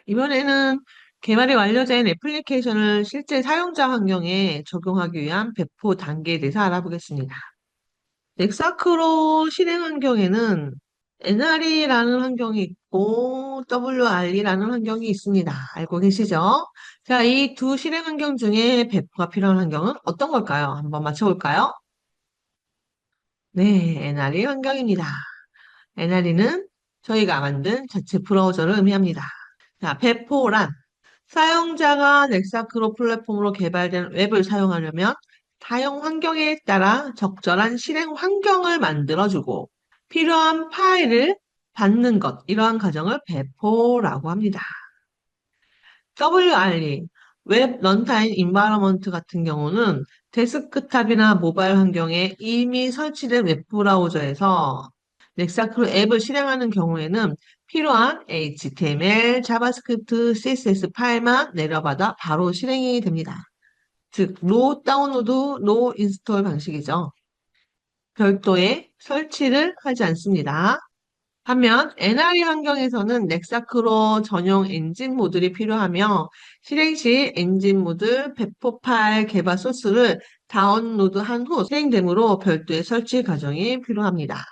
이번에는 개발이 완료된 애플리케이션을 실제 사용자 환경에 적용하기 위한 배포 단계에 대해서 알아보겠습니다. 넥사크로 실행 환경에는 NRE라는 환경이 있고 WRE라는 환경이 있습니다. 알고 계시죠? 자, 이 두 실행 환경 중에 배포가 필요한 환경은 어떤 걸까요? 한번 맞춰볼까요? 네, NRE 환경입니다. NRE는 저희가 만든 자체 브라우저를 의미합니다. 자, 배포란 사용자가 넥사크로 플랫폼으로 개발된 웹을 사용하려면 사용 환경에 따라 적절한 실행 환경을 만들어주고 필요한 파일을 받는 것, 이러한 과정을 배포라고 합니다. WRE, 웹 런타임 인바이러먼트 같은 경우는 데스크탑이나 모바일 환경에 이미 설치된 웹브라우저에서 넥사크로 앱을 실행하는 경우에는 필요한 HTML, 자바스크립트, CSS 파일만 내려받아 바로 실행이 됩니다. 즉, 로 다운로드, 로 인스톨 방식이죠. 별도의 설치를 하지 않습니다. 반면 NRE 환경에서는 넥사크로 전용 엔진 모듈이 필요하며 실행 시 엔진 모듈 배포 파일 개발 소스를 다운로드한 후 실행되므로 별도의 설치 과정이 필요합니다.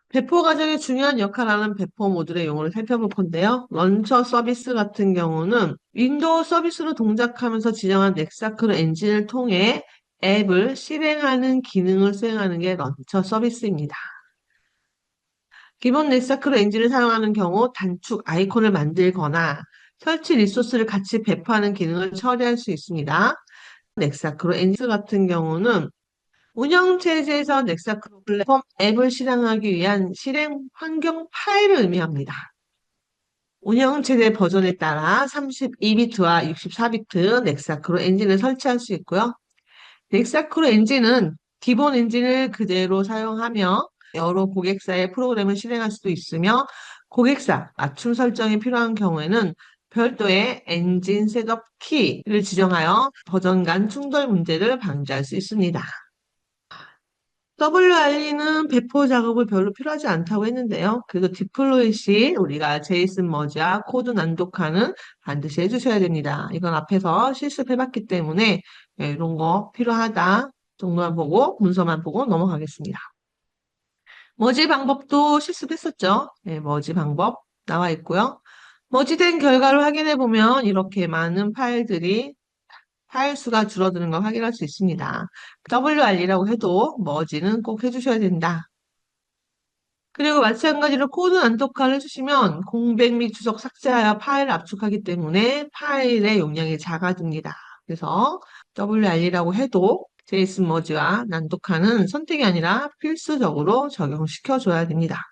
배포 과정의 중요한 역할을 하는 배포 모듈의 용어를 살펴볼 건데요. 런처 서비스 같은 경우는 윈도우 서비스로 동작하면서 지정한 넥사크로 엔진을 통해 앱을 실행하는 기능을 수행하는 게 런처 서비스입니다. 기본 넷사크로 엔진을 사용하는 경우 단축 아이콘을 만들거나 설치 리소스를 같이 배포하는 기능을 처리할 수 있습니다. 넥사크로 엔진 같은 경우는 운영체제에서 넥사크로 플랫폼 앱을 실행하기 위한 실행 환경 파일을 의미합니다. 운영체제 버전에 따라 32비트와 64비트 넥사크로 엔진을 설치할 수 있고요. 넥사크로 엔진은 기본 엔진을 그대로 사용하며 여러 고객사의 프로그램을 실행할 수도 있으며 고객사 맞춤 설정이 필요한 경우에는 별도의 엔진 셋업 키를 지정하여 버전 간 충돌 문제를 방지할 수 있습니다. WRE는 배포 작업을 별로 필요하지 않다고 했는데요. 그래도 디플로이 시 우리가 제이슨 머지와 코드 난독화는 반드시 해주셔야 됩니다. 이건 앞에서 실습해봤기 때문에 이런 거 필요하다 정도만 보고 문서만 보고 넘어가겠습니다. 머지 방법도 실습했었죠. 네, 머지 방법 나와 있고요. 머지된 결과를 확인해 보면 이렇게 많은 파일 수가 줄어드는 걸 확인할 수 있습니다. WR이라고 해도 머지는 꼭 해주셔야 된다. 그리고 마찬가지로 코드 난독화를 해주시면 공백 및 주석 삭제하여 파일을 압축하기 때문에 파일의 용량이 작아집니다. 그래서 WR이라고 해도 제이슨 머지와 난독화는 선택이 아니라 필수적으로 적용시켜줘야 됩니다.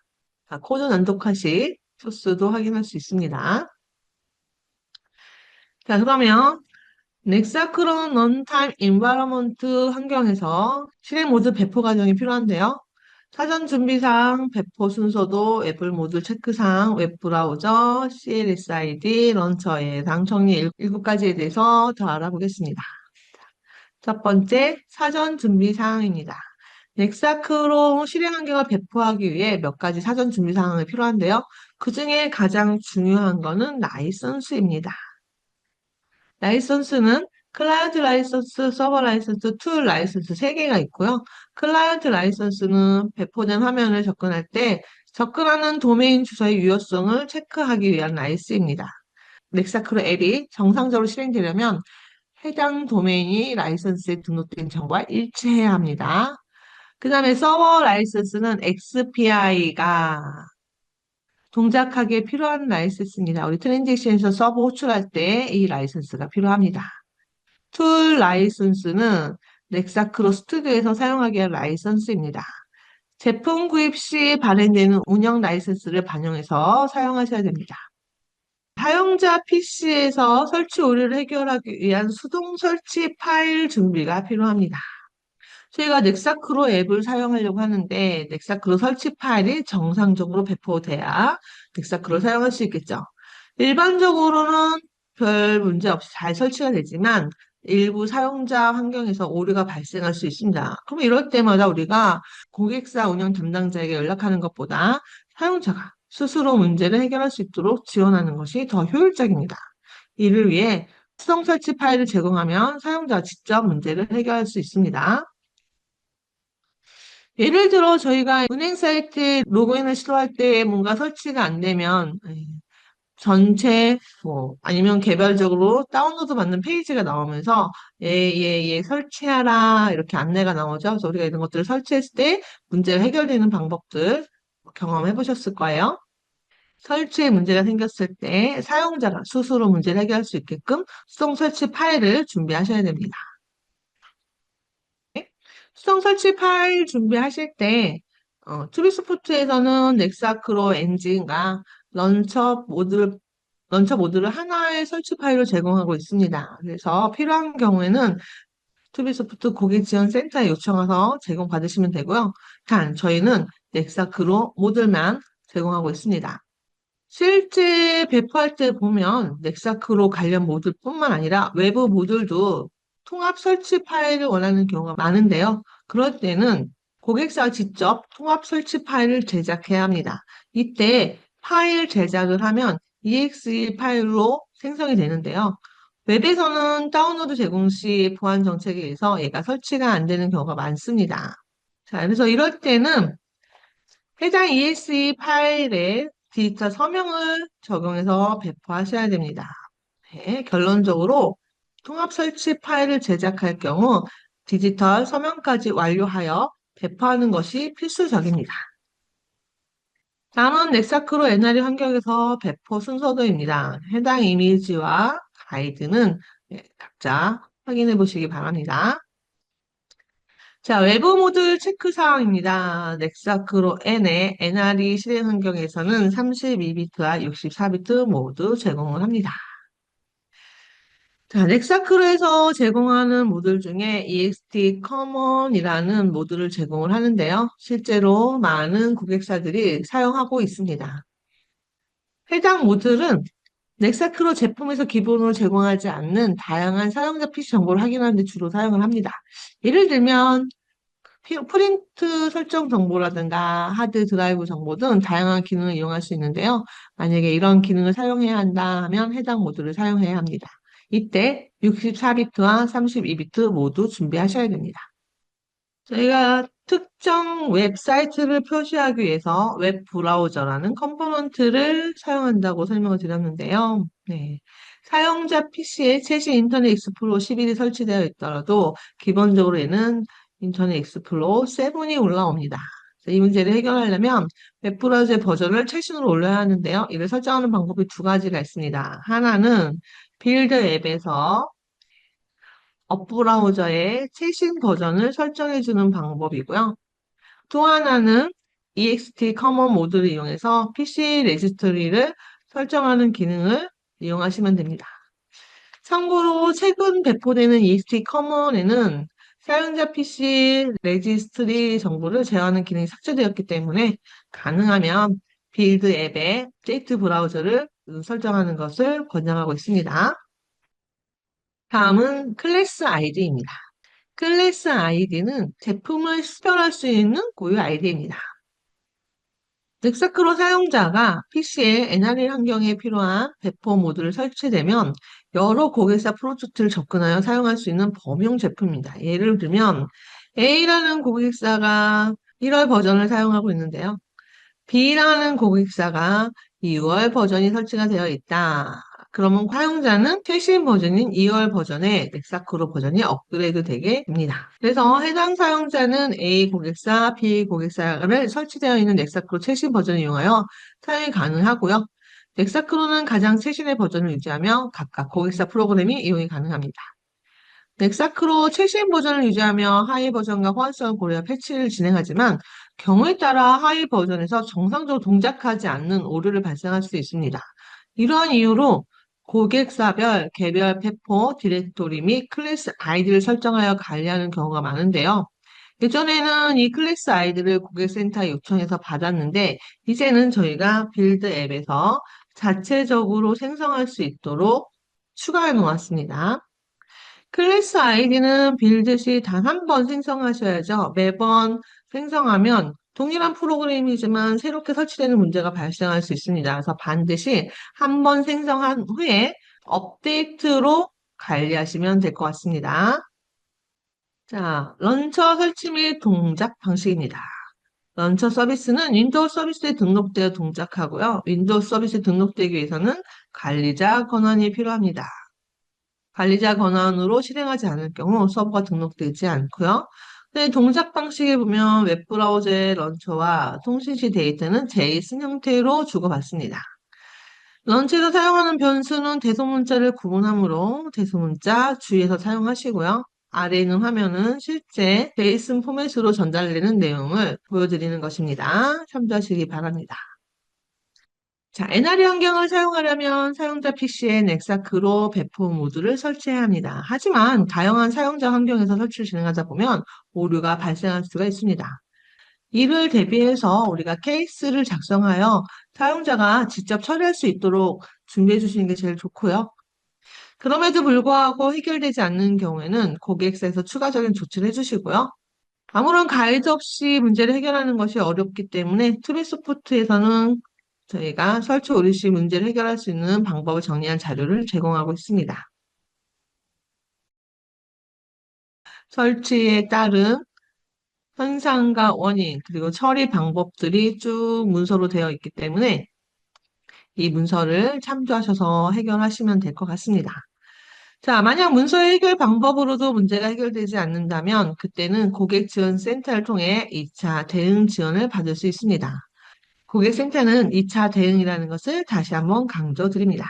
자, 코드 난독화 시 소스도 확인할 수 있습니다. 자, 그러면 넥사크론 런타임 인바이러먼트 환경에서 실행 모드 배포 과정이 필요한데요. 사전 준비사항, 배포 순서도 애플 모듈 체크사항, 웹브라우저, CLSID, 런처의 당 정리 7가지에 대해서 더 알아보겠습니다. 첫 번째, 사전 준비사항입니다. 넥사크로 실행 환경을 배포하기 위해 몇 가지 사전 준비사항이 필요한데요. 그 중에 가장 중요한 거는 라이선스입니다. 라이선스는 클라이언트 라이선스, 서버 라이선스, 툴 라이선스 3개가 있고요. 클라이언트 라이선스는 배포된 화면을 접근할 때 접근하는 도메인 주소의 유효성을 체크하기 위한 라이스입니다. 넥사크로 앱이 정상적으로 실행되려면 해당 도메인이 라이선스에 등록된 정보와 일치해야 합니다. 그 다음에 서버 라이선스는 XPI가 동작하기에 필요한 라이선스입니다. 우리 트랜지션에서 서버 호출할 때 이 라이선스가 필요합니다. 툴 라이선스는 넥사크로 스튜디오에서 사용하기 위한 라이선스입니다. 제품 구입 시 발행되는 운영 라이선스를 반영해서 사용하셔야 됩니다. 사용자 PC에서 설치 오류를 해결하기 위한 수동 설치 파일 준비가 필요합니다. 저희가 넥사크로 앱을 사용하려고 하는데 넥사크로 설치 파일이 정상적으로 배포돼야 넥사크로를 사용할 수 있겠죠. 일반적으로는 별 문제 없이 잘 설치가 되지만 일부 사용자 환경에서 오류가 발생할 수 있습니다. 그럼 이럴 때마다 우리가 고객사 운영 담당자에게 연락하는 것보다 사용자가 스스로 문제를 해결할 수 있도록 지원하는 것이 더 효율적입니다. 이를 위해 수동 설치 파일을 제공하면 사용자가 직접 문제를 해결할 수 있습니다. 예를 들어 저희가 은행 사이트에 로그인을 시도할 때 뭔가 설치가 안 되면 전체 뭐 아니면 개별적으로 다운로드 받는 페이지가 나오면서 예 설치하라 이렇게 안내가 나오죠. 그래서 우리가 이런 것들을 설치했을 때 문제가 해결되는 방법들 경험해 보셨을 거예요. 설치에 문제가 생겼을 때 사용자가 스스로 문제를 해결할 수 있게끔 수동 설치 파일을 준비하셔야 됩니다. 수동 설치 파일 준비하실 때 투비스포트에서는 넥사크로 엔진과 런처 모드, 런처 모드를 하나의 설치 파일로 제공하고 있습니다. 그래서 필요한 경우에는 투비소프트 고객 지원 센터에 요청해서 제공받으시면 되고요. 단 저희는 넥사크로 모듈만 제공하고 있습니다. 실제 배포할 때 보면 넥사크로 관련 모듈뿐만 아니라 외부 모듈도 통합 설치 파일을 원하는 경우가 많은데요. 그럴 때는 고객사가 직접 통합 설치 파일을 제작해야 합니다. 이때 파일 제작을 하면 exe 파일로 생성이 되는데요. 웹에서는 다운로드 제공 시 보안 정책에 의해서 얘가 설치가 안 되는 경우가 많습니다. 자, 그래서 이럴 때는 해당 exe 파일에 디지털 서명을 적용해서 배포하셔야 됩니다. 네, 결론적으로 통합 설치 파일을 제작할 경우 디지털 서명까지 완료하여 배포하는 것이 필수적입니다. 다음은 넥사크로 NRE 환경에서 배포 순서도입니다. 해당 이미지와 가이드는 각자 확인해 보시기 바랍니다. 자, 외부 모듈 체크 사항입니다. 넥사크로 N의 NRE 실행 환경에서는 32비트와 64비트 모두 제공을 합니다. 자, 넥사크로에서 제공하는 모듈 중에 EXT Common이라는 모듈을 제공을 하는데요. 실제로 많은 고객사들이 사용하고 있습니다. 해당 모듈은 넥사크로 제품에서 기본으로 제공하지 않는 다양한 사용자 PC 정보를 확인하는 데 주로 사용을 합니다. 예를 들면 프린트 설정 정보라든가 하드 드라이브 정보 등 다양한 기능을 이용할 수 있는데요. 만약에 이런 기능을 사용해야 한다 하면 해당 모듈을 사용해야 합니다. 이때 64비트와 32비트 모두 준비하셔야 됩니다. 저희가 특정 웹사이트를 표시하기 위해서 웹 브라우저라는 컴포넌트를 사용한다고 설명을 드렸는데요. 네. 사용자 PC에 최신 인터넷 익스플로러 11이 설치되어 있더라도 기본적으로 얘는 인터넷 익스플로러 7이 올라옵니다. 이 문제를 해결하려면 웹브라우저의 버전을 최신으로 올려야 하는데요. 이를 설정하는 방법이 두 가지가 있습니다. 하나는 빌드 앱에서 업브라우저의 최신 버전을 설정해주는 방법이고요. 또 하나는 ext 커먼 모드를 이용해서 PC 레지스트리를 설정하는 기능을 이용하시면 됩니다. 참고로 최근 배포되는 ext 커먼에는 사용자 PC 레지스트리 정보를 제어하는 기능이 삭제되었기 때문에 가능하면 빌드 앱의 업데이트 브라우저를 설정하는 것을 권장하고 있습니다. 다음은 클래스 아이디입니다. 클래스 아이디는 제품을 식별할 수 있는 고유 아이디입니다. 넥사크로 사용자가 PC에 NRE 환경에 필요한 배포 모드를 설치되면 여러 고객사 프로젝트를 접근하여 사용할 수 있는 범용 제품입니다. 예를 들면 A라는 고객사가 1월 버전을 사용하고 있는데요. B라는 고객사가 2월 버전이 설치가 되어 있다. 그러면 사용자는 최신 버전인 2월 버전에 넥사크로 버전이 업그레이드 되게 됩니다. 그래서 해당 사용자는 A 고객사, B 고객사를 설치되어 있는 넥사크로 최신 버전을 이용하여 사용이 가능하고요. 넥사크로는 가장 최신의 버전을 유지하며 각각 고객사 프로그램이 이용이 가능합니다. 넥사크로 최신 버전을 유지하며 하위 버전과 호환성을 고려해 패치를 진행하지만 경우에 따라 하위 버전에서 정상적으로 동작하지 않는 오류를 발생할 수 있습니다. 이러한 이유로 고객사별 개별 배포 디렉토리 및 클래스 아이디를 설정하여 관리하는 경우가 많은데요. 예전에는 이 클래스 아이디를 고객센터에 요청해서 받았는데 이제는 저희가 빌드 앱에서 자체적으로 생성할 수 있도록 추가해 놓았습니다. 클래스 아이디는 빌드 시 단 한 번 생성하셔야죠. 매번 생성하면 동일한 프로그램이지만 새롭게 설치되는 문제가 발생할 수 있습니다. 그래서 반드시 한 번 생성한 후에 업데이트로 관리하시면 될 것 같습니다. 자, 런처 설치 및 동작 방식입니다. 런처 서비스는 윈도우 서비스에 등록되어 동작하고요. 윈도우 서비스에 등록되기 위해서는 관리자 권한이 필요합니다. 관리자 권한으로 실행하지 않을 경우 서버가 등록되지 않고요. 네, 동작 방식에 보면 웹브라우저의 런처와 통신 시 데이터는 JSON 형태로 주고받습니다. 런처에서 사용하는 변수는 대소문자를 구분하므로 대소문자 주의해서 사용하시고요. 아래에 있는 화면은 실제 JSON 포맷으로 전달되는 내용을 보여드리는 것입니다. 참조하시기 바랍니다. 자, NRE 환경을 사용하려면 사용자 PC엔 엑사크로 배포 모드를 설치해야 합니다. 하지만 다양한 사용자 환경에서 설치를 진행하다 보면 오류가 발생할 수가 있습니다. 이를 대비해서 우리가 케이스를 작성하여 사용자가 직접 처리할 수 있도록 준비해 주시는 게 제일 좋고요. 그럼에도 불구하고 해결되지 않는 경우에는 고객사에서 추가적인 조치를 해주시고요. 아무런 가이드 없이 문제를 해결하는 것이 어렵기 때문에 투비소프트에서는 저희가 설치 오류 시 문제를 해결할 수 있는 방법을 정리한 자료를 제공하고 있습니다. 설치에 따른 현상과 원인, 그리고 처리 방법들이 쭉 문서로 되어 있기 때문에 이 문서를 참조하셔서 해결하시면 될 것 같습니다. 자, 만약 문서의 해결 방법으로도 문제가 해결되지 않는다면 그때는 고객 지원 센터를 통해 2차 대응 지원을 받을 수 있습니다. 고객센터는 2차 대응이라는 것을 다시 한번 강조드립니다.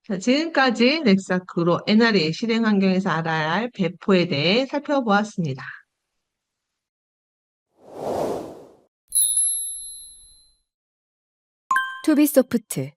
자, 지금까지 넥사크로 NRE 실행 환경에서 알아야 할 배포에 대해 살펴보았습니다. 투비소프트